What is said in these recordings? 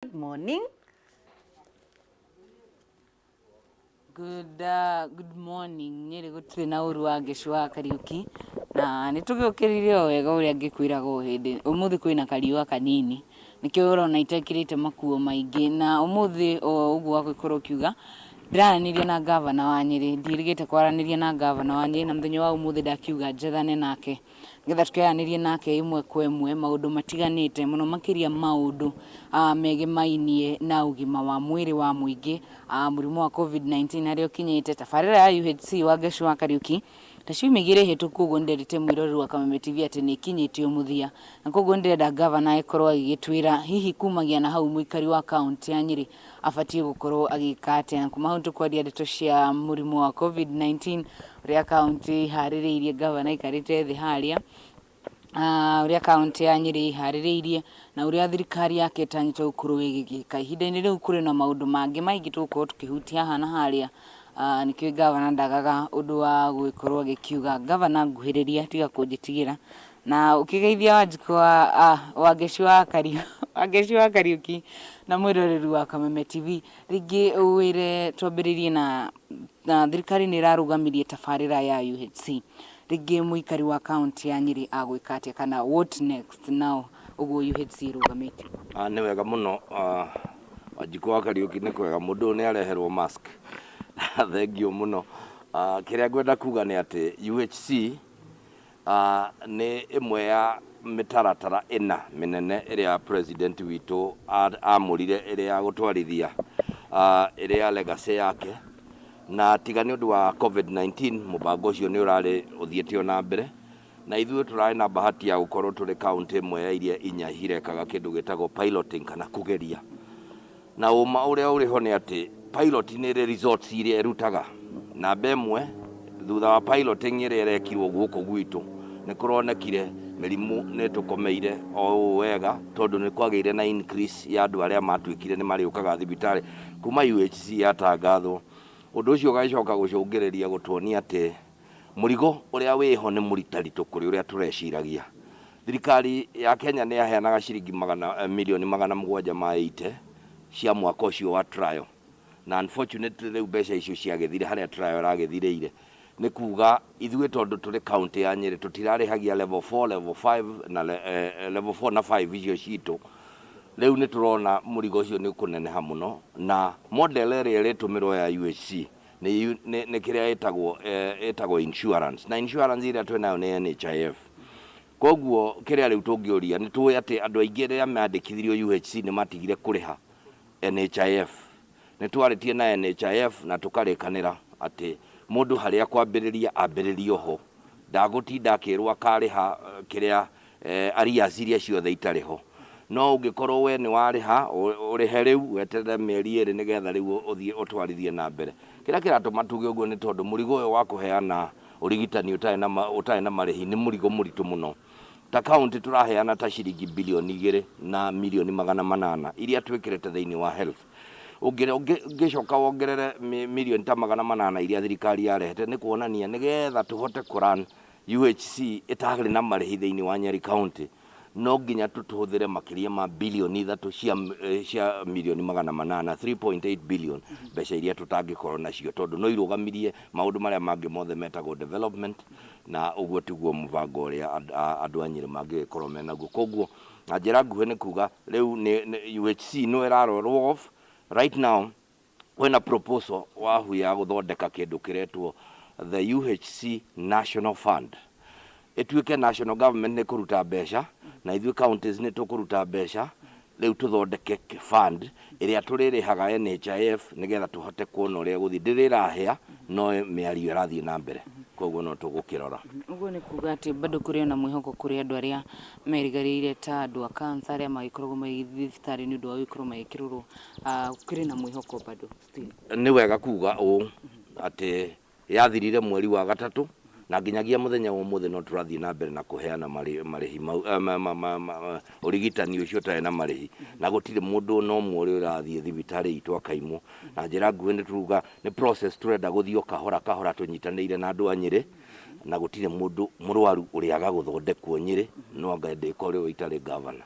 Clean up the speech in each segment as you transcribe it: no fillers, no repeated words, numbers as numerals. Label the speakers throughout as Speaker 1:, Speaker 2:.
Speaker 1: Good morning. Good morning. Nyeri gutire na uru wa Gicua Kariuki na nitugukirire o wega uria ngikwiraga hindi umuthi kwina kariua kanini nikio urona itekirite makuo maingi na umuthi uguo agwikorwo kiuga ndiranirie na gavana wa Nyeri ndirigite kwaraniria na gavana wa Nyeri na muthenya wa umuthi ndakiuga njethane nake ngetha tukianirie nake imwe kwa imwe maundu matiganite muno makiria maundu mege mainie na ugima wa mwiri wa muingi murimu wa COVID-19 ario kinyite tafarira ya UHC wa Gicua Kariuki tacimigire hituku uguo nderite mwirori wa Kameme Tv ati ni kinyite umuthia na koguo ndirenda gavana ikorwo agigitwira hihi kumagia na hau muikari wa county ya Nyeri afatie gukorwo agika atia kuma hau tukwaria ndeto cia murimu wa COVID-19 uria county haririirie gavana ikarite thi haria uria county ya Nyeri haririirie na uria thirikari yake tanyite gukorwo igigika ihinda-ini riu kuri na maundu mangi maingi tugukorwo tukihutia hana haria nikio gavana ndagaga undu wa gwikorwo agikiuga gavana nguhiriria tiga kunjitigira na ukigeithia Wanjiku wa Gicua Kariuki na mwiroreri wa Kameme TV ringi wire twambiririe na thirikari ni irarugamirie tafarira ya UHC ringi muikari wa county ya Nyeri agwika atia kana what next now uguo UHC rugamite
Speaker 2: ni wega muno Wanjiku wa Kariuki ni kwega mundu ni areherwo mask thank you muno kiria ngwenda kuga ni ati UHC ni imwe ya mitaratara ina minene iria president witu amurire iria gutwarithia iria legacy yake na tigani undu wa COVID-19 mubango ucio ni urari uthietio na mbere na ithuĩ turari na bahati ya gukorwo turi county imwe ya iria inya hirekaga kindu gitagwo piloting kana kugeria na uma uria uriho ni ati pilot ni resorts iria irutaga na bemwe thutha wa piloting iria irekirwo guku gwitu ni kuronekire mirimu ni tukomeire o wega tondu ni kwagire na increase ya andu aria matwikire ni mariukaga thibitari kuma UHC yatangathwo undu ucio gacoka gucungiriria gutuonia ati murigo uria wiho ni muritarito kuri uria tureciragia thirikari ya Kenya ni yaheanaga ciringi milioni 780 cia mwaka ucio wa trial na unfortunately riu mbeca icio ciagethire haria trial ragethire ni kuga ithuĩ tondu turi county ya Nyeri tutirarihagia level 4 level 5 na level 4 na 5 icio citu riu ni turona murigo ucio ni kuneneha muno na model ĩrĩa ĩrĩtũmĩrwo ya UHC ni kiria etagwo insurance na insurance ĩrĩa twĩnayo ni NHIF koguo kiria riu tungĩũria ni tuwe ati andu aingĩ arĩa mandĩkithirio UHC ni matigire kuriha NHIF ni twaritie na NHIF na tukarikanira ati mundu haria kwambiriria ambiririo ho ndagutinda akirwa kariha kiria arias iria ciothe itariho no ungikorwo we ni wariha urihe riu weterere mieri iri nigetha riu uthie utwarithie na mbere kiria kiratuma tuge uguo ni tondu murigo uyu wa kuheana urigitani utai na marihi ni murigo muritu muno ta county turaheana ta ciringi bilioni 2 na milioni 800 iria twikirete thiini wa health ungicoka wongerere milioni ta 800 iria thirikari yarehete ni kuonania nigetha tuhote kuran UHC itagire na marihi thiini wa Nyeri county no nginya tutuhuthire makiria ma bilioni 3 cia milioni 800 3.8 billion mbeca iria tutangikorwo nacio tondu no irugamirie maundu maria mangi mothe metagwo development na uguo tiguo mubango uria andu a Nyeri mangikorwo menaguo koguo na njira nguhe ni kuga riu ni UHC no irarorwo off right now when a proposal wa huya guthondeka kindu kiretwo the UHC National Fund etuike national government ni kuruta mbeca na ithuĩ counties ni tukuruta mbeca riu tuthondeke fund iria turirihaga NHIF nigetha tuhote kuona uria guthi ndirahia no miario irathie na mbere koguo no tugukirora
Speaker 1: uguo ni kuga ati bado kuri na mwihoko kuri andu aria merigarire ta andu a cancer aria magikorwo magithibitari ni undu wa gukorwo magikirurwo kuri na mwihoko bado still
Speaker 2: ni wega kuga ati yathirire mweri wa gatatu na nginyagia muthenya wa umuthi no turathie na mbere na kuheana marihi urigitani ucio tare na marihi na gutire mundu no mwori urathie thibitari itu akaimwo na njira nguhe ni turuga ni process turenda guthio kahora tunyitanĩire na andu a Nyeri na gutire mundu murwaru uriaga guthondekwo Nyeri no anga ndikore itari governor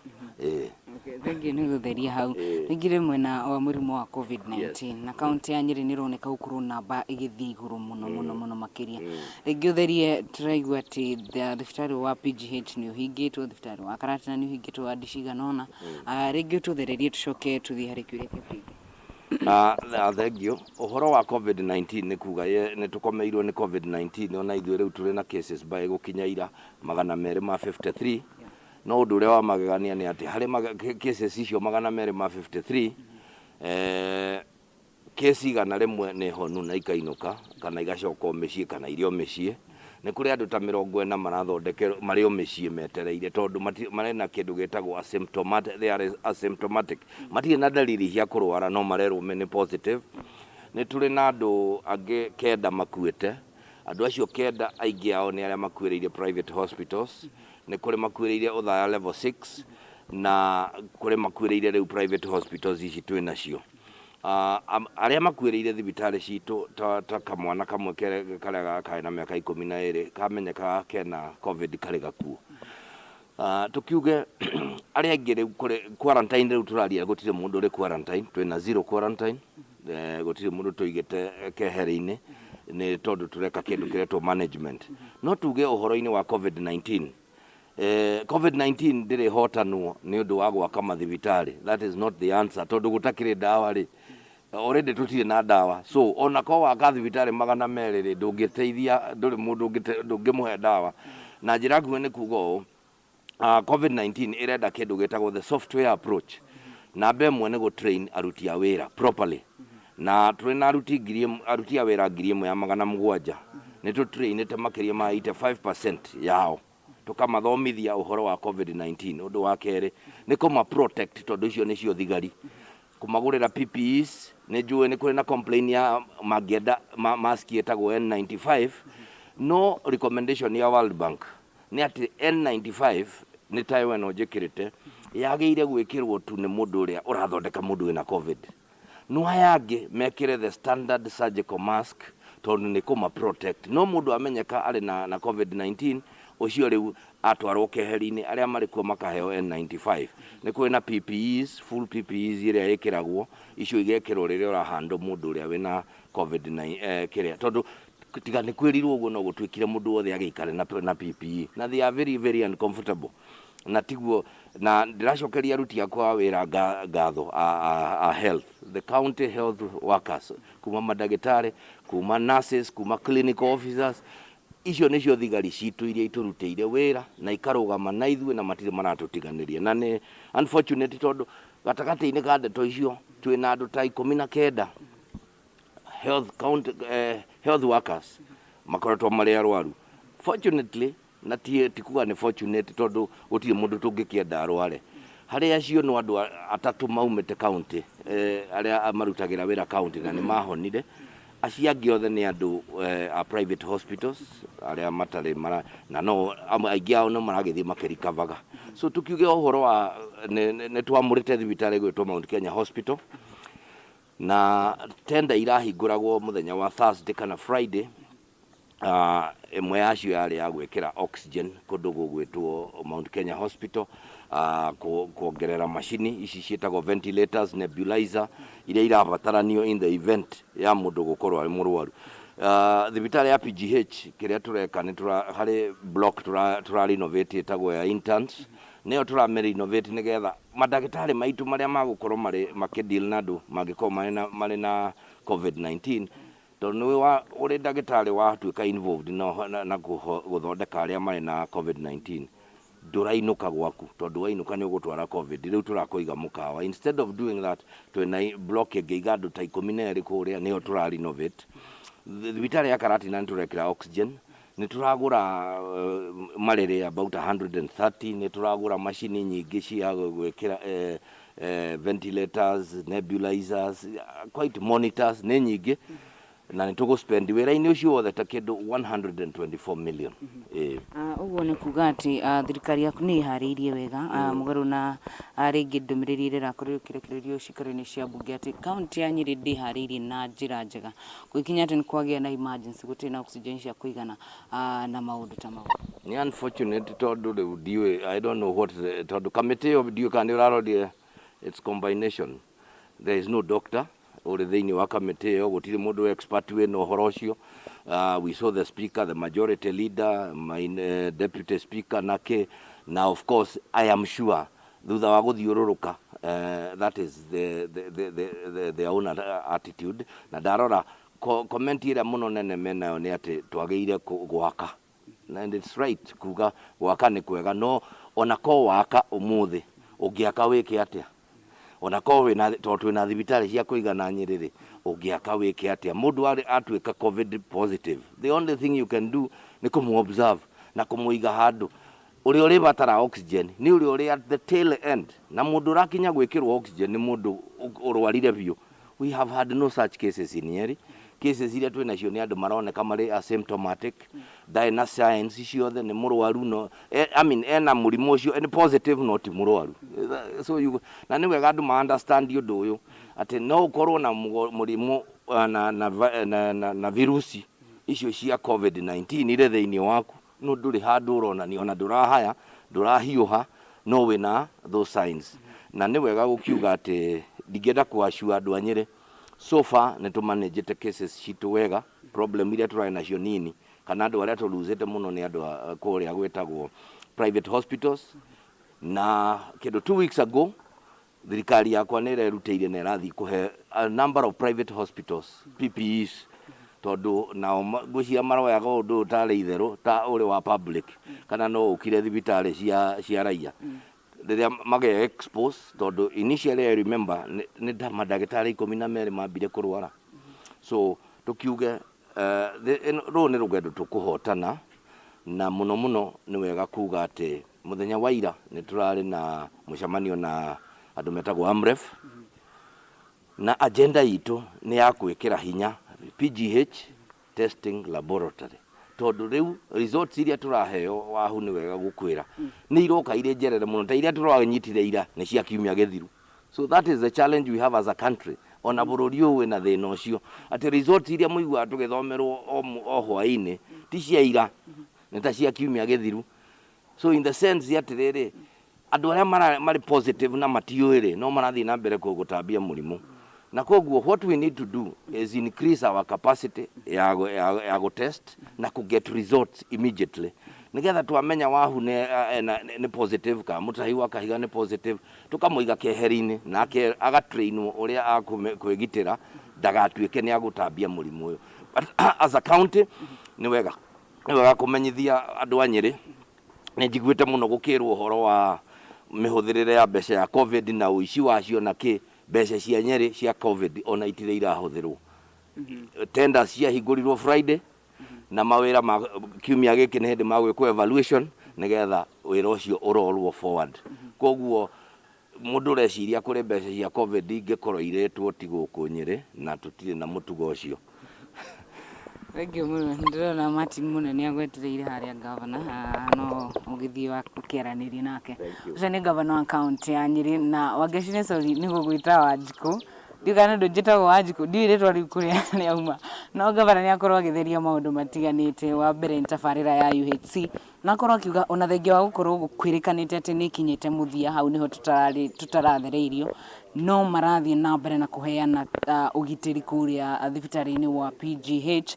Speaker 1: Okay, Thengi nĩ gũtheria hau. Rĩngĩ rĩmwe na wa mũrimũ wa COVID-19 na kaunti ya Nyeri nĩ ĩroneka gũkorwo namba ĩgĩthiĩ igũrũ mũno makĩria. Rĩngĩ ũtherie tũraigua atĩ thibitarĩ wa PGH nĩ ũhingĩtwo, thibitarĩ wa Karatina nĩ ũhingĩtwo, wadi cigana ũna. Rĩngĩ ũtũthererie tũcoke tũthiĩ harĩ kĩũria kĩu kĩngĩ.
Speaker 2: Thank you. Ũhoro wa COVID-19 nĩ kuga nĩ tũkomeirwo nĩ COVID-19 ona ithuĩ rĩu tũrĩ na cases by gũkinya ira 253. No ũndũ ũrĩa wa magegania nĩ atĩ harĩ cases icio 253 case igana rĩmwe nĩ honu na ikainũka kana igacoka mĩciĩ kana irio mĩciĩ. Nĩ kũrĩ andũ ta 40 marathondekerwo marĩ o mĩciĩ metereire tondũ marĩ na kĩndũ gĩtagwo asymptomatic, they are asymptomatic, matirĩ na dalili cia kũrwara no marerwo me nĩ positive. Nĩ tũrĩ na andũ angĩ 9 makuĩte. Andũ acio 9 aingĩ ao nĩ arĩa makuĩrĩire private hospitals. Nĩ kũrĩ makuĩrĩire Othaya level 6 na kũrĩ makuĩrĩire rĩu private hospitals ici twĩ nacio. Arĩa makuĩrĩire thibitarĩ citũ ta kamwana kamwe karĩa kaĩ na mĩaka 12 kamenyeka kena COVID karĩ gakuo. Tukiuge arĩa angĩ rĩu kũrĩ quarantine rĩu tũraria gũtirĩ mũndũ ũrĩ quarantine, twĩna 0 quarantine, gũtirĩ mũndũ tũigĩte keheri-inĩ nĩ tondũ tũreka kĩndũ kĩretwo management. No tuge ũhoro-inĩ wa COVID-19, COVID-19 ndĩrĩ hotanwo nĩ ũndũ wa gwaka mathibitarĩ. That is not the answer. Tondũ gũtakĩrĩ ndawa rĩ, already tutirĩ na ndawa. So ona ko waka thibitarĩ 200 rĩ, ndũngĩteithia, ndũrĩ mũndũ ndũngĩmũhe ndawa. Na njĩra nguhĩ nĩ kuga ũũ, COVID-19 ĩrenda kĩndũ gĩtagwo the software approach. Namba ĩmwe nĩ gũtrain aruti a wĩra properly. Na tũrĩ na aruti a wĩra 1,700. Nĩ tũtrainĩte makĩria ma 85% yao. Tukamathomithia ũhoro wa COVID-19. Ũndũ wa kerĩ nĩ kũma protect tondũ icio nĩcio thigari. Kumagũrĩra PPEs, nĩ njũĩ nĩ kũrĩ na complain ya mangĩenda mask ĩtagwo N95. No recommendation ya World Bank nĩ atĩ N95 nĩ tayo ĩno njĩkĩrĩte yagĩrĩire gwĩkĩrwo tu nĩ mũndũ ũrĩa ũrathondeka mũndũ wĩna COVID. No aya angĩ mekĩre the standard surgical mask tondũ nĩ kũma protect. No mũndũ amenyeka arĩ na COVID-19 ucio rĩu atwarwo keheri-inĩ, arĩa marĩ kuo makaheo N95. Nĩ kũrĩ na PPEs, full PPEs iria ĩkĩragwo, icio igekĩrwo rĩrĩa ũrahandwo mũndũ ũrĩa wĩna COVID-19 kĩrĩa. Tondũ tiga nĩ kwĩrirwo ũguo no gũtuĩkire mũndũ wothe agĩikare na PPE. Na they are very very uncomfortable. Na tiguo, na ndĩracokeria aruti akwa a wĩra ngatho a health, the county health workers, kuma mandagĩtarĩ, kuma nurses, kuma clinical officers. Icio nĩcio thigari citũ iria iturutĩire wĩra na ikarũgama na ithuĩ na matirĩ maratũtiganĩria. Na nĩ unfortunate tondũ gatagatĩ-inĩ ka ndeto icio twĩna andũ ta 19 health workers makoretwo marĩ arwaru. Fortunately, na tikuga nĩ fortunate tondũ gũtirĩ mũndũ tũngĩkĩenda arware. Harĩ acio no andũ 3 maumĩte county, arĩa marutagĩra wĩra county na nĩ mahonire. Acio angĩ othe nĩ andũ a private hospitals arĩa matarĩ na no aingĩ ao no maragĩthiĩ makĩrikavaga. So tukiuge ũhoro wa nĩ twamũrĩte thibitarĩ gwĩtwo Mount Kenya Hospital na tenda irahingũragwo mũthenya wa Thursday kana Friday. Ĩmwe yacio yarĩ ya gwĩkĩra oxygen kũndũ gũgwĩtwo Mount Kenya Hospital, kuongerera macini ici ciĩtagwo ventilators, nebulizer iria irabataranio in the event ya mũndũ gũkorwo arĩ mũrwaru. Thibitarĩ ya PGH kĩrĩa tũreka nĩ harĩ block tũra-renovate ĩtagwo ya interns. Nĩyo tũra-renovate nĩgetha mandagĩtarĩ maitũ marĩa magũkorwo makĩdeal na andũ mangĩkorwo marĩ na COVID-19. Tondũ ũrĩ ndagĩtarĩ watuĩka involved na gũthondeka arĩa marĩ na COVID-19, ndũrainũka gwaku tondũ wainũka nĩ ũgũtwara COVID. Rĩu tũrakũiga mũkawa. Instead of doing that, twĩna block ĩngĩiga andũ ta 12 kũrĩa, nĩyo tũra-renovate. Thibitarĩ ya Karatina nĩ tũrekĩra oxygen. Nĩ tũragũra malaria about 130. Nĩ tũragũra macini nyingĩ cia gwĩkĩra ventilators, nebulizers, quite monitors nĩ nyingĩ. Na nĩ tũgũspend wĩra-inĩ ũcio wothe ta kĩndũ 124 million.
Speaker 1: Ũguo nĩ kuga atĩ thirikari yaku nĩ iharĩirie wega mũgarũ na rĩngĩ ndũmĩrĩri ĩrĩa ĩrakorwo ĩkĩrekererio cikaro-inĩ cia mbunge atĩ kaunti ya Nyeri ndĩharĩirie na njĩra njega gũkinya atĩ nĩ kwagĩa na emergency, gũtirĩ na oxygen cia kũigana na maũndũ ta mau.
Speaker 2: Nĩ unfortunate tondũ rĩu ndiũĩ, I don't know what, tondũ kamĩtĩ ĩyo ndiũĩ kana nĩ ũrarorire it's combination. There is no doctor uri thiini wa kamiti iyo gutiri mundu expert we no horo ucio. We saw the speaker, the majority leader, my deputy speaker nake. Now of course I am sure thutha wa guthiururuka that is the own attitude. Na ndarora comment ira muno nene menayo ni ati twageire gwaka, and it's right kuga gwaka ni kwega, no ona ko waka umuthi ungiaka wike atia, ona ko wina tondũ na thibitari cia kuigana Nyeri ungiaka wike atia. Mundu atuika COVID positive, the only thing you can do ni kumu observe na kumuiga handu uri batara oxygen ni uri at the tail end, na mundu rakinya gwikirwo oxygen ni mundu urwarire biu. We have had no such cases in Nyeri. Cases iria twina cio ni andu maroneka mari asymptomatic, na signs ciothe ni murwaru no I mean ena murimu ucio ni positive no ti murwaru. So you na ni wega andu ma understand undu uyu ati no ukorwo na murimu na virusi icio cia COVID-19 ire thiini waku no nduri handu urona ni ona ndurahaya ndurahiuha no wina those signs. Na ni wega gukiuga ati ndigenda kuashua andu a Nyeri so far nitumanagete cases citu wega. Problem iria turai nacio nini kana andu aria tuluzete muno ni andu kuria gwetagwo private hospitals. Na kindu 2 weeks ago thirikari yakwa ni rerutire na irathi kuhe a number of private hospitals PPEs, tondu nao gwicira maroyaga undu utari itheru ta uri wa public kana no ukire thibitari cia raia riria mage expose. Tondu initially I remember ni madagitari 12 mambire kurwara. So tukiuge ro ni rugendo tukuhotana, na muno muno ni wega kuga ati muthenya wa ira ni turari na mucemanio na andu metagwo AMREF, na agenda itu ni ya kwikira hinya PGH testing laboratory, tondu riu results iria turaheo wahu ni wega gukwira ni iroka ire njerere muno ta iria turanyitire ira ni cia kiumia githiru. So that is the challenge we have as a country ona bururi uwe na thina ucio ati results iria muigua tugithomerwo o hwaini ti cia ira ni ta cia kiumia githiru. So in the sense ati riri andu aria mari positive na matiuire no marathi na mbere kugutambia murimu. Na koguo what we need to do is increase our capacity ya go test na ku get results immediately. Nigetha twamenya wahu ni positive ka mutahi wa kahiga ni positive tukamuiga keherinĩ nake agatrainwo uria akwigitira ndagatuike ni agutambia murimu uyu. But as a county ni wega kumenyithia andu a Nyeri. Ni njiguite muno gukirwo horo wa mihuthirire ya mbeca ya COVID na uici wacio na ki mbeca cia Nyeri cia COVID ona itire irahuthirwo. Tenders cia hingurirwo Friday na mawira ma kiumia giki ni hindi magwikwo evaluation nigetha wira ucio urorwo forward. Koguo mundu reciria kuri mbeca cia COVID ingikorwo iretwo ti guku Nyeri na tutire na mutugo ucio.
Speaker 1: Thank you muno. Ndirona Martin muno ni agwetereire haria governor no ugithii wa kukiaraniria nake. Ucio ni governor wa county ya Nyeri na wagecine sori ni gugwita Wanjiku. Ndigana ndujitagwo Wanjiku ndiritwa riu kuria ni auma. No governor ni akorwo agitheria maundu matiganite. Wa mbere ntabarira ya UHC na akorwo akiuga ona thengia wa gukorwo gukwirikanite ati ni kinyite muthia hau niho tutarathereirio no marathie na mbere na kuheana ugitiri kuria thibitari-ini wa PGH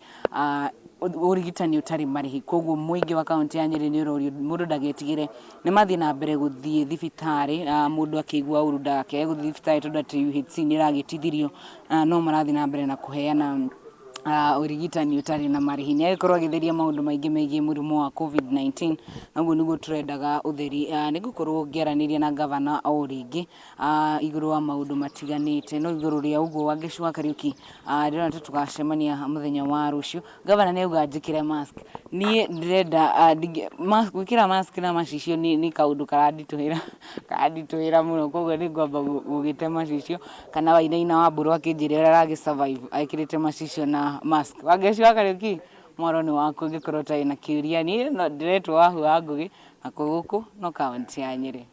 Speaker 1: urigitani utari marihi. Koguo muingi wa kaunti ya Nyeri ni urorio mundu ndagetigire ni mathie na mbere guthie thibitari mundu akigua uru ndake guthie thibitari tondu ati UHC ni ragitithirio no marathie na mbere na kuheana urigitani utari na marihi. Ni agikorwo agitheria maundu maingi megie murimu wa COVID-19 naguo niguo turendaga utheri ni gukorwo ngiaraniria na governor o ringi iguru wa maundu matiganite no iguru ria uguo Wangeci Kariuki ndirona tugacemania muthenya wa rucio. Governor ni auga njikire mask ni ndirenda mask gwikira mask na macicio ni kaundu karandituhira muno koguo ni ngwamba gugite macicio kana Wainaina wa Mburu akinjirira ragi survive aikirite macicio na mask. Wangeci Kariuki mwaro ni wako ngikorwo tai na kiuria ni no ndiretwo wahu wa ngugi na kuguku no kaunti ya Nyeri.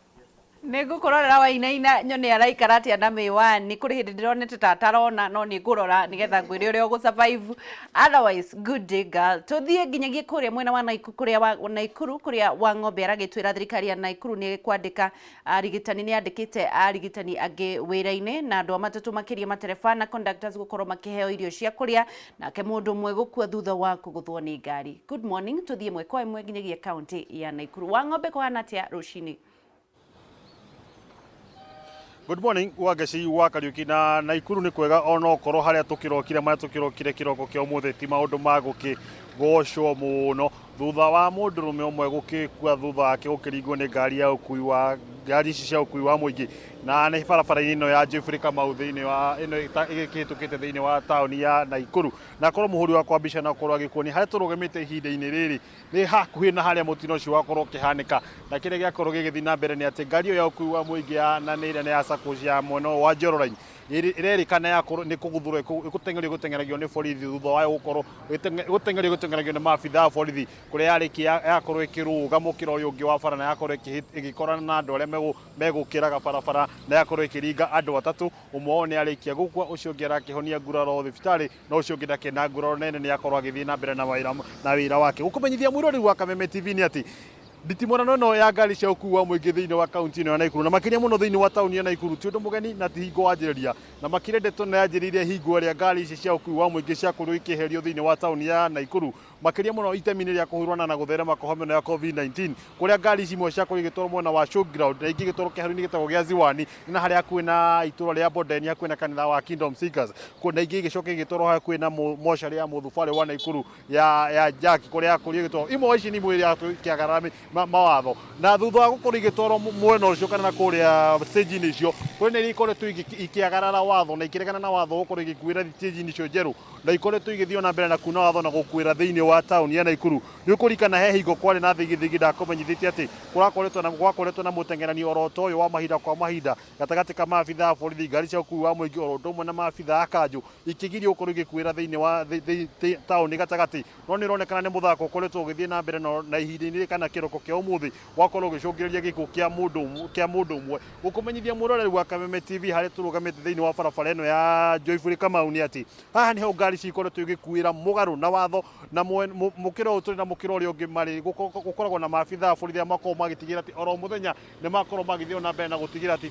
Speaker 3: Nĩngũkũrorera Wainaina nyone araikara atia na miwani kuri hindi ndironete tatarona no nĩngũrora nigetha ngwire uria ũgũ-survive. Otherwise good day girl. Tuthie nginyagia kuria mwena wa Naikuru kuria wa Ng'ombe aragĩtwĩra thirikari ya Naikuru nĩ kwandĩka arigitani nĩ yandĩkĩte arigitani angĩ wĩra-inĩ na andũ matatũ makĩria matereba na conductors gũkorwo makĩheo irio cia kũrĩa nake mũndũ ũmwe gũkua thutha wa kũgũthwo nĩ ngari. Good morning, tuthie ĩmwe kwa ĩmwe nginyagia kaunti ya Naikuru. Wa Ng'ombe kũhana atĩa rũcinĩ?
Speaker 4: Good morning, wageci wa Kariuki na Naikuru nĩ kwega ona okorwo harĩa tũkĩrokire kĩroko kĩa ũmũthĩ ti maũndũ ma gũkĩgocwo mũno thutha wa mũndũrũme ũmwe gũkĩkua thutha wake gũkĩringwo nĩ ngari ici cia ũkui wa mũingĩ na nĩ barabara-inĩ ĩno ya Jeffrey Kamau thĩinĩ wa ĩno ĩgĩkĩhĩtũkĩte thĩinĩ wa taũni ya Naikuru na korwo mũhũri wakwa mbica na korwo agĩkuonia harĩa tũrũgamĩte ihinda-inĩ rĩrĩ nĩ hakuhĩ na harĩa mũtino ũcio wakorwo ũkĩhanĩka na kĩrĩa gĩakorwo gĩgĩthiĩ na mbere nĩ atĩ ngari ĩyo ya ũkui wa mũingĩ yananĩire nĩ ya SACCOS ya mwena wa Njororaini ĩrerĩkana nĩ kũgũthũrwo gũteng'eragio nĩ borithi thutha wayo gũkorwo gũteng'eragio nĩ maabitha a borithi kũrĩa yakorwo ĩkĩrũga mũkĩra ũyũ ũngĩ wa bara na yakorwo ĩgĩkorana na andũ arĩa megũkĩraga barabara na yakorwo ĩkĩringa andũ atatũ ũmwe wao nĩ arĩkia gũkua ũcio ũngĩ arakĩhonia nguraro thibitarĩ na ũcio ũngĩ ndakĩrĩ na nguraro nene nĩ akorwo agĩthiĩ na mbere na wĩra wake. Gũkũmenyithia mwĩrori wa Kameme Tv nĩ atĩ nditimũrano ĩno ya ngari cia ũkui wa mũingĩ thĩinĩ wa kaunti ĩno ya Naikuru na makĩria mũno thĩinĩ wa taũni ya Naikuru ti ũndũ mũgeni na ti hingo wanjĩrĩria na makĩria ndeto nĩ yanjĩrĩirie hingo ĩrĩa ngari ici cia ũkui wa mũingĩ ciakorirwo ikĩeherio thĩinĩ wa taũni ya Naikuru makĩria mũno itemi-inĩ rĩa kũhũrana na gũtherema kwa homa ya COVID-19 kũrĩa ngari ici imwe ciakorirwo igĩtwarwo mwena wa showground na ingĩ igĩtwarwo kĩharo-inĩ gĩtagwo gĩa Ziwani na harĩa hakuhĩ na itũũra rĩa Bondeni hakuhĩ na kanitha wa Kingdom Seekers na ingĩ igĩcoka igĩtwarwo hakuhĩ na mocarĩ ya mũthubarĩ wa Naikuru ya Jack kũrĩa yakorirwo igĩtwarwo imwe ici nĩ imwe iria kĩagarara mawatho na thutha wa gũkorwo igĩtwarwo mwena ũcio kana na kũrĩa stage-inĩ icio kũrĩ nĩ ikoretwo ikĩagarara watho na ikĩregana na watho gũkorwo igĩkuĩra stage-inĩ icio njerũ na ikoretwo igĩthiĩ na mbere na kuna watho na gũkuĩra thĩinĩ wa taũni ya Naikuru nĩ ũkũririkana he hingo kwarĩ na thigithigi ndakũmenyithĩtie atĩ gwakoretwo na mũteng'erani oro ta ũyũ wa mahinda kwa mahinda gatagatĩ ka maabitha a borithi ngari cia ũkui wa mũingĩ oro ũndũ ũmwe na maabitha a kanjũ ikĩgirio gũkorwo igĩkuĩra thĩinĩ wa taũni gatagatĩ no nĩ ĩronekana nĩ mũthako ũkoretwo ũgĩthiĩ na mbere na ihinda-inĩ kana kĩroko kĩa ũmũthĩ wakorwo ũgĩcũngĩrĩria gĩkuũ kĩa mũndũ ũmwe. Gũkũmenyithia mwĩroreri wa Kameme TV harĩa tũrũgamĩte thĩinĩ wa barabara ĩno ya Joyful Kamau nĩ atĩ haha nĩho ngari cikoretwo igĩkuĩra mũgarũ na watho na mũkĩra ũyũ tũrĩ na mũkĩra ũrĩa ũngĩ marĩ gũkoragwo na maabitha a borithi arĩa makoragwo magĩtigĩra atĩ oro mũthenya nĩ makorwo magĩthiĩ na mbere na gũtigĩra atĩ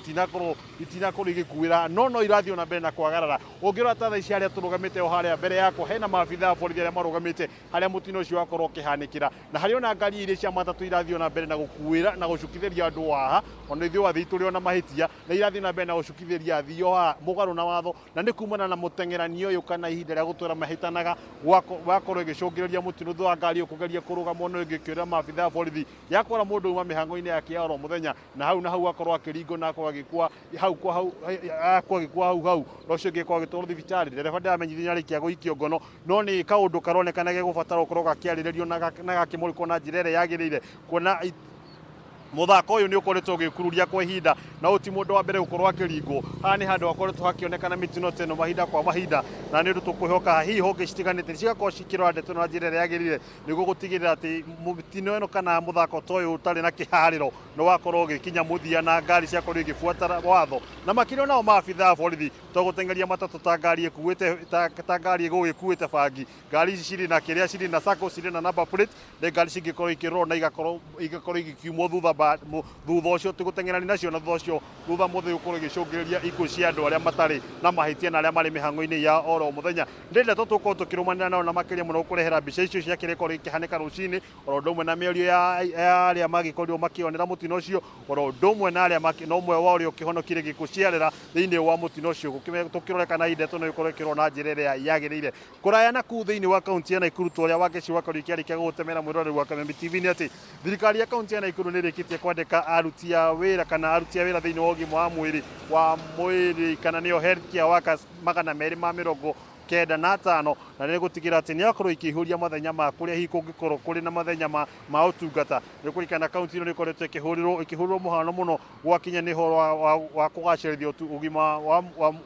Speaker 4: itinakorwo igĩkuĩra no irathiĩ na mbere na kwagarara. Ũngĩrora ta thaa ici harĩa tũrũgamĩte o harĩa mbere yakwa hena maabitha a borithi arĩa marũgamĩte harĩa mũtino ũcio wakorwo ũkĩhanĩkĩra na harĩ ona ngari iria cia matatũ irathiĩ na mbere na gũkuĩra na gũcukithĩria andũ haha ona ithuĩ wathi tũrĩ ona mahĩtia na irathiĩ na mbere na gũcukithĩria athii haha mũgarũ na watho na nĩ kumana na mũteng'erani ũyũ kana ihinda rĩa gũtwara mahĩtanaga wakorwo ĩgĩcũngĩrĩria mũtino thutha wa ngari kũgeria kũrũgama no ĩgĩkĩũra maabitha a borithi yakora mũndũ uma mĩhango-inĩ yake ya oro mũthenya na hau akorwo akĩringwo na akorwo agĩkua hau na ũcio ũngĩ akorwo agĩtwarwo thibitarĩ. Ndereba ndamenyithio nĩ arĩkia gũikio ngono no nĩ kaũndũ karonekana gegũbatara gũkorwo gakĩarĩrĩrio na gakĩmũrĩkwo na njĩra ĩrĩa yagĩrĩire kuona muthako uyu ni ukoretwo gikururia kwa ihinda na uti mundu wa mbere gukorwo akiringwo. Haha ni handu hakoretwo hakionekana mitino teno mahinda kwa mahinda na ni undu tukwihoka hihi honge citiganite cigakorwo cikirora ndeto na njira ĩrĩa yagĩrĩire niguo gutigirira ati mitino eno kana muthako ta uyu utari na kihariro no wakorwo gikinya muthia na ngari ciakorwo igibuata watho na makiri nao maabitha a borithi to gũteng'eria matatũ ta ngari ĩkuĩte ta ngari ĩgũgĩkuĩte bangi. Ngari ici cirĩ na kĩrĩa cirĩ na SACCOS cirĩ na number plate na ngari cingĩkorwo ikĩrorwo na igakorwo igikiumwo thutha ũcio tũgũteng'erani nacio na thutha mũthĩ ũkorwo igĩcũngĩrĩria ikuũ cia andũ arĩa matarĩ na mahĩtia na arĩa marĩ mĩhang'o-inĩ ya oro mũthenya. Ndĩrenda tũkorwo tũkĩrũmanĩra nao na makĩria mũno kũrehera mbica icio cia kĩrĩa gĩkorwo gĩkĩhanĩka rũcinĩ oro ũndũ ũmwe na mĩario ya arĩa magĩkorirwo makĩonera mũtino ũcio oro ũndũ ũmwe na arĩa na ũmwe wa ũrĩa ũkĩhonokire gĩkuũ ciarĩra thĩinĩ wa mũtino ũcio tũkĩroreka ndeto no ikorwo ikĩrwo na njĩra ĩrĩa yagĩrĩire. Kũraya na kũu thĩinĩ wa kaunti ya Naikuru tũrĩa wageci wakorwo ikĩarĩkia gũgũtemera mwĩroreri wa Kameme TV nĩ atĩ thirikari ya kaunti ya Naikuru nĩ ĩrĩkĩtie kwandĩka aruti a wĩra thĩinĩ wa ũgima wa mwĩrĩ kana nĩo health care workers 250 95 na nĩ gũtigĩra atĩ nĩ akorwo ikĩihũria mathenya ma kũrĩa hihi kũngĩkorwo kũrĩ na mathenya ma ũtungata. Nĩ kũrikana kaunti ĩno nĩ ĩkoretwo ĩkĩhũrĩrwo mũhano mũno gwakinya nĩ ũhoro wa kũgacĩrithia ũgima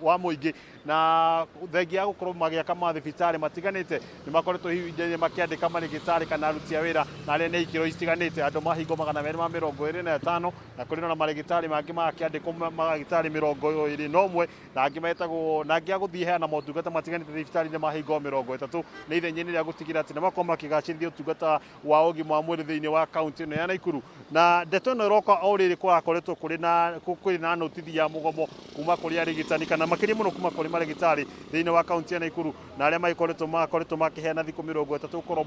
Speaker 4: wa mũingĩ, na thengia ya gũkorwo magĩaka mathibitarĩ matiganĩte nĩ makoretwo hihi makĩandĩka marĩgĩtarĩ kana aruti a wĩra na arĩa nĩ ikĩro citiganĩte, andũ mahingo 225 na kũrĩ na marĩgĩtarĩ mangĩ magakĩandĩkwo marĩgĩtarĩ 21 na angĩ metagwo na angĩ agũthiĩ heana motungata matiganĩte thibitarĩ-inĩ mahingo 30 nĩ ithenya-inĩ rĩa gũtigĩra atĩ nĩ makorwo makĩgacĩrithia ũtungata wa ũgima wa mwĩrĩ thĩinĩ wa kaunti ĩno ya Naikuru. Na ndeto ĩno ĩroka o rĩrĩ kũrakoretwo kũrĩ na notithi ya mũgomo kuma kũrĩ arigitani kana makĩria mũno kuma kũrĩ marigitari thĩinĩ wa kaunti ya Naikuru, na arĩa makoretwo makĩheana thikũ 30 gũkorwo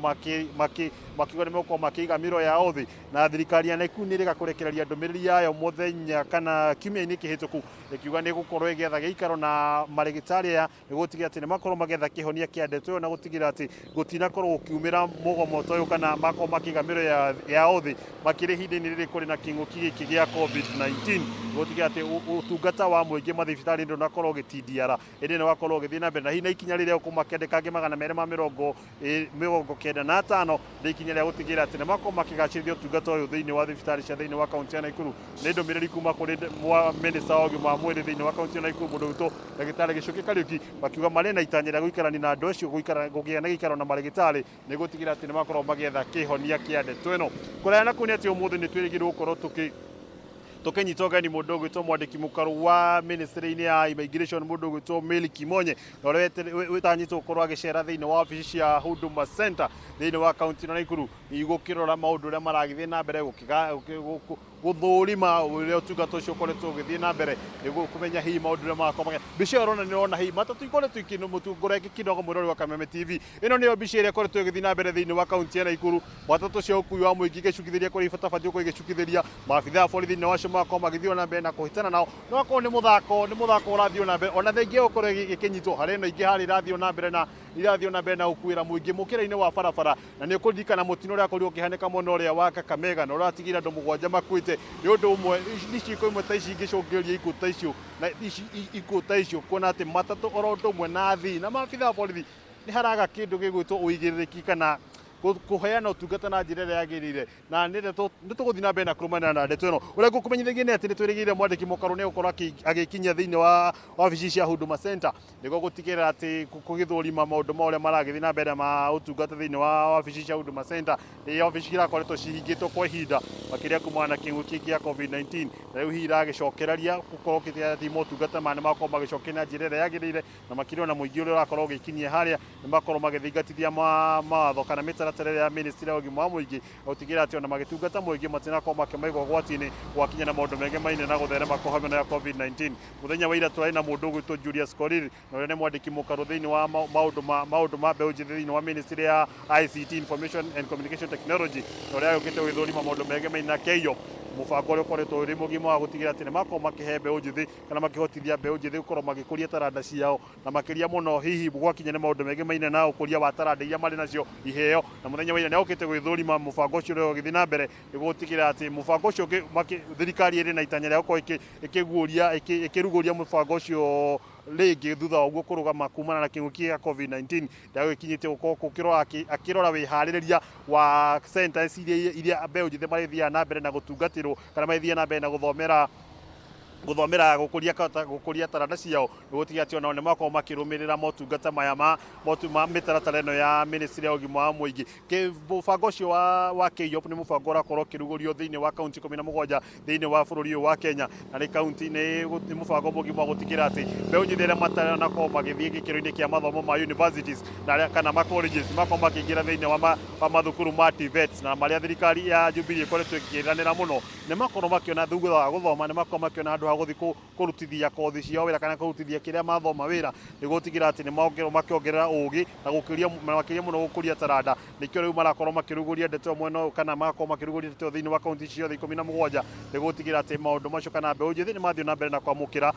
Speaker 4: makiuga makĩiga mĩro yao thĩ, na thirikari ya Naikuru nĩ ĩrĩga kũrekereria ndũmĩrĩri yayo mũthenya kana kiumia-inĩ kĩhĩtũku ĩkiuga nĩ gũkorwo ĩgĩetha gĩikaro na marigitari aya nĩ gũtigĩra atĩ nĩ makorwo magĩetha kĩhonia kĩa ndeto ĩyo na gũtigĩra atĩ gũtinakorwo gũkiumĩra mũgomo ta ũyũ kana makorwo makĩiga mĩro yao thĩ makĩrĩ ihinda-inĩ rĩrĩ kũrĩ na kĩng'ũki gĩkĩ gĩa COVID-19, gũtigĩra atĩ ũtungata wa mũingĩ mathibitarĩ ndũnakorwo ũgĩtindiara, ĩndĩ nĩ wakorwo ũgĩthiĩ na mbere na hihi na ikinya rĩrĩa ũkũma makĩandĩka angĩ 295 nĩ ikinya rĩa gũtigĩra atĩ nĩ makorwo makĩgacĩrithia ũtungata ũyũ thĩinĩ wa thibitarĩ cia thĩinĩ wa kaunti ya Naikuru. Nĩ ndũmĩrĩri kuma kũrĩ minista wa ũgima wa mwĩrĩ thĩinĩ wa kaunti ya Naikuru mũndũ witũ ndagĩtarĩ Gĩcũki Kariuki, makiuga marĩ na itanya rĩa gũikarania na andũ acio kũgĩa na gĩikaro na marĩgĩtarĩ nĩ gũtigĩra atĩ nĩ makorwo magĩetha kĩhonia kĩa ndeto ĩno. Kũraya na kũu nĩ atĩ ũmũthĩ nĩ twĩrĩgĩrĩirwo gũkorwo tũkĩnyita ũgeni mũndũ ũgwĩtwo mwandĩki mũkaru wa ministry-inĩ ya immigration mũndũ ũgwĩtwo Mary Kimonye, na ũrĩa wĩtanyĩtwo gũkorwo agĩcera thĩinĩ wa wabici cia Huduma Center thĩinĩ wa kaunti ya Naikuru gũkĩrora maũndũ ũrĩa maragĩthiĩ na mbere gũthũrima ũrĩa ũtungata ũcio ũkoretwo ũgĩthiĩ na mbere nĩguo kũmenya hihi maũndũ ũrĩa magakorwo mbica ĩyo nĩ ũrona hihi matatũ ikoretwo ikĩmũtungũra kĩnoga mwĩrori wa Kameme TV. Ĩno nĩyo mbica ĩrĩa ĩkoretwo ĩgĩthiĩ na mbere thĩinĩ wa kaunti ya Naikuru, matatũ cia ũkui wa mũingĩ igĩcukithĩria kũrĩa ibatabatiĩ gũkorwo igĩcukithĩria, maabithaa a borithi nao acio magakorwo magĩthiĩ na mbere na kũhĩtana nao, no akorwo nĩ mũthako ũrathiĩ na mbere ona thengia gũkorwo ĩkĩnyitwo harĩ ĩno ingĩ harĩ irathiĩ na mbere na gũkuĩra mũingĩ mũkĩra-inĩ wa barabara, na nĩ ũkũririkana mũtino ũrĩa akorirwo ũkĩhanĩka mwena ũrĩa wa Kakamega na ũratigĩra andũ 7 makuĩte nĩ ũndũ ũmwe. Icigo imwe ta ici ingĩcũngĩrĩria ikuũ ta icio kuona atĩ matatũ oro ũndũ ũmwe na athii na maabithaa a borithi nĩ haraga kĩndũ gĩgwĩtwo ũigĩrĩrĩki kana kũheana ũtungata na njĩra ĩrĩa yagĩrĩire, na nĩ tũgũthiĩ na mbere na kũrũmana na ndeto ĩno. Ũrĩa ngũkũmenyithagia nĩ atĩ nĩ twĩrĩgĩrĩire mwandĩki mũkaru nĩ gũkorwo agĩkinyia thĩinĩ wa wabici cia Huduma Center nĩguo gũtigĩrĩra atĩ kũgĩthũrima maũndũ marĩa maragĩthiĩ na mbere ma ũtungata thĩinĩ wa wabici cia Huduma Center, nĩ wabici irakoretwo cihingĩtwo kwa ihinda makĩria kumana na kĩng'ũki gĩa COVID-19, na rĩu hihi iragĩcokereria gũkorwo gĩthima ũtungata nĩ makorwo magĩcokia na njĩra ĩrĩa yagĩrĩire, na makĩria na mũingĩ ũrĩa ũrakorwo ũgĩkinyia harĩa nĩ makorwo magĩthingatithia mawatho kana mĩtaratara ya ministry ya ũgima wa mũingĩ gũtigĩra atĩ ona magĩtungata mũingĩ matinakorwo makĩmaigwo ũgwati-inĩ gwakinya na maũndũ mengĩ maine na gũtherema kwa hamwe na COVID-19. Mũthenya wa ira twarĩ na mũndũ ũgwĩtwo Julius Korir, na ũrĩa nĩ mwandĩki mũkaru thĩinĩ wa maũndũ ma mbeũ njĩthĩ thĩinĩ wa ministry ya ICT Information and Communication Technology, na ũrĩa agĩũkĩte gwĩthũrima maũndũ mengĩ maine na kĩyo mũbango ũrĩa ũkoretwo ũrĩ mũgima wa gũtigĩra atĩ nĩ makorwo makĩhe mbeũ njĩthĩ kana makĩhotithia mbeũ njĩthĩ gũkorwo magĩkũria taranda ciao, na makĩria mũno hihi gwakinya nĩ maũndũ mengĩ maine na ũkũria wa taranda iria marĩ nacio iheo. Na mũthenya wa ira nĩ agũkĩte gwĩthũrima mũbango ũcio ũrĩa ũgĩthiĩ na mbere nĩguo gũtigĩra atĩ mũbango ũcio thirikari ĩrĩ na itanya rĩa gũkorwo ĩkĩrugũria mũbango ũcio rĩngĩ thutha wa ũguo kũrũgama kumana na kĩng'ũki gĩa COVID-19, ndagĩkinyĩte gũkorwo akĩrora wĩharĩrĩria wa centers iria mbeũ njĩthĩ marĩthiaga na mbere na gũtungatĩrwo kana marĩthiaga na mbere na gũthomera gũkũria taranda ciao, nĩ gũtiga atĩ onao nĩ makorwo makĩrũmĩrĩra motungata maya ma mĩtaratara ĩno ya ministry ya ũgima wa mũingĩ. Mũbango ũcio wa KYOP nĩ mũbango ũrakorwo ũkĩrugũrio thĩinĩ wa kaunti 17 thĩinĩ wa bũrũri ũyũ wa Kenya, na nĩ kaunti nĩ mũbango mũgima wa gũtigĩra atĩ mbeũ njĩthĩ arĩa matanakorwo magĩthiĩ gĩkĩro-inĩ kĩa mathomo ma universities kana ma colleges makorwo makĩingĩra thĩinĩ wa mathukuru ma TVETs na marĩa thirikari ya Jubilee ĩkoretwo ĩkĩĩranĩra mũno, nĩ makorwo makĩona thutha wa gũthoma nĩ makorwo makĩona handũ ha gũthiĩ kũrutithia kothi ciao wĩra kana kũrutithia kĩrĩa mathoma wĩra, nĩguo gũtigĩra atĩ nĩ makĩongerera ũũgĩ na makĩria mũno gũkũria taranda. Nĩkĩo rĩu marakorwo makĩrugũria ndeto mwena kana magakorwo makĩrugũria ndeto thĩinĩ wa kaunti ciothe 17 nĩguo gũtigĩra atĩ maũndũ macio kana mbeũ njĩthĩ nĩ mathiĩ na mbere na kwamũkĩra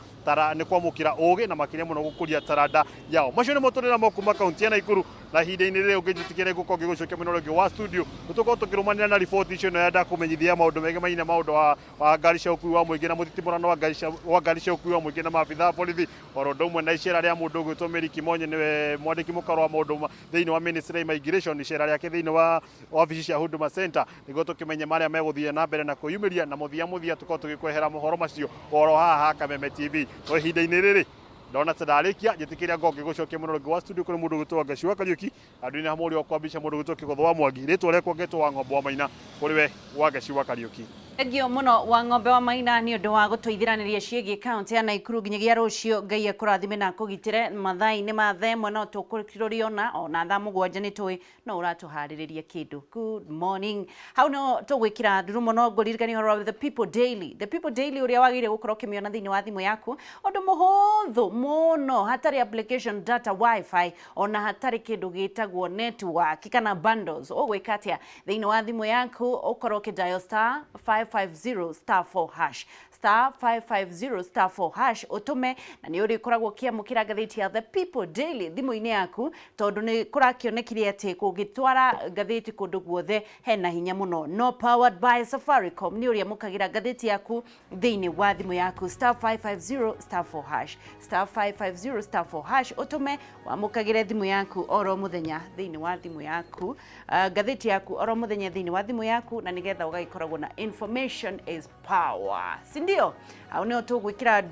Speaker 4: ũũgĩ na makĩria mũno gũkũria taranda yao. Macio nĩ matũrĩra mokuma kaunti ya Naikuru, na ihinda-inĩ rĩrĩ ũngĩnjĩtĩkĩra gũkorwo ngĩgũcokia mwena ũrĩa ũngĩ wa studio tũkorwo tũkĩrũmanĩra na riboti icio ĩno ya ndakũmenyithia maũndũ mengĩ maine maũndũ wa ngari cia ũkui wa mũingĩ na mũtitimũrano wa ngari cia ũkuui wa mũingĩ na maabitha a borithi oro ũndũ ũmwe na icera rĩa mũndũ ũgwĩtwo Mary Kimonye nĩwe mwandĩki mũkaro wa maũndũ thĩinĩ wa Ministry of Immigration icera rĩake thĩinĩ wa wabici cia Huduma Center nĩguo tũkĩmenye marĩa megũthiĩ na mbere na kwĩyumĩria na mũthia tũkorwo tũgĩkwehera mohoro macio oro haha Kameme TV to ihinda-inĩ rĩrĩ ndona tũrarĩkia njĩtĩkĩria ngoke gũcokia mũno wa studio kũrĩ mũndũ ũgwĩtwo Wangeci wa Kariũki andũ-inĩ hamwe ũrĩa ũkwambĩca mũndũ ũgwĩtwo Kĩgotho wa Mwangi rĩtwa rĩakwa ngetwo wa Ng'ombe wa Maina kũrĩ we Wangeci wa Kariũki.
Speaker 3: Thengio muno wa Ng'ombe wa Maina nĩ ũndũ wa gũtũithĩranĩria ciĩgiĩ kaunti ya Naikuru nginyagia rũciũ. Ngai akũrathime na akũgitĩre mathaa-inĩ ma thaa ĩmwe no tũkũrĩona ona thaa mũgwanja nĩ tũĩ no ũratũharĩrĩria kĩndũ. Good morning. Hau no tũgwĩkĩra ndurumo no ngũririkania ũhoro wa The People Daily. The People Daily ũrĩa wagĩrĩire gũkorwo ũkĩmĩona thĩinĩ wa thimũ yaku ũndũ mũhũthũ mũno hatarĩ application data wifi ona hatarĩ kĩndũ gĩtagwo network kana bundles. Ũgwĩka atĩa thĩinĩ wa thimũ yaku ũkorwo ũkĩdial star 550 star 4 hash star 550 star 4 hash utume na nĩ ũrĩkoragwo ũkĩamũkĩra ngathĩti ya The People Daily thimũ-inĩ yaku tondũ nĩ kũrakĩonekire atĩ kũngĩtwara ngathĩti kũndũ guothe hena hinya mũno. No powered by Safaricom nĩ ũrĩamũkagĩra ngathĩti yaku thĩinĩ wa thimũ yaku star 550 star 4 hash star 550 star 4 hash utume wamũkagĩre thimũ yaku oro mũthenya thĩinĩ wa thimũ yaku ngathĩti yaku oro mũthenya thĩinĩ wa thimũ yaku na nĩgetha ũgagĩkoragwo na information is power. Sindio? Hau nĩho tũgwĩkĩra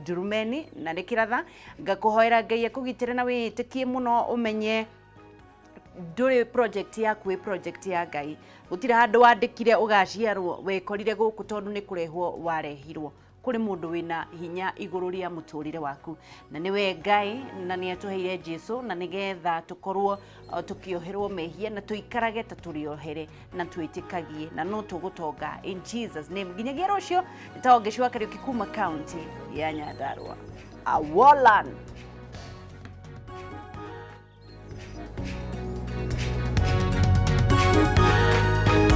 Speaker 3: ndurumeni na nĩ kĩratha ngakũhoera Ngai akũgitĩre na wĩtĩkie mũno ũmenye ndũrĩ project yaku ĩ project ya Ngai. Gũtirĩ handũ wandĩkire ũgaciarwo wekorire gũkũ tondũ nĩ kũrehwo warehirwo. Kũrĩ mũndũ wĩna hinya igũrũ rĩa mũtũrĩre waku na nĩwe Ngai na nĩ atũheire Jesũ na nĩgetha tũkorwo tukioherwo mehia na tuikarage ta turiohere na twĩtĩkagie na no tũgũtonga in Jesus name. Nginyagia rũciũ nĩ ta Wangeci wa Kariũki kuma county ya Nyandarua. Awolan.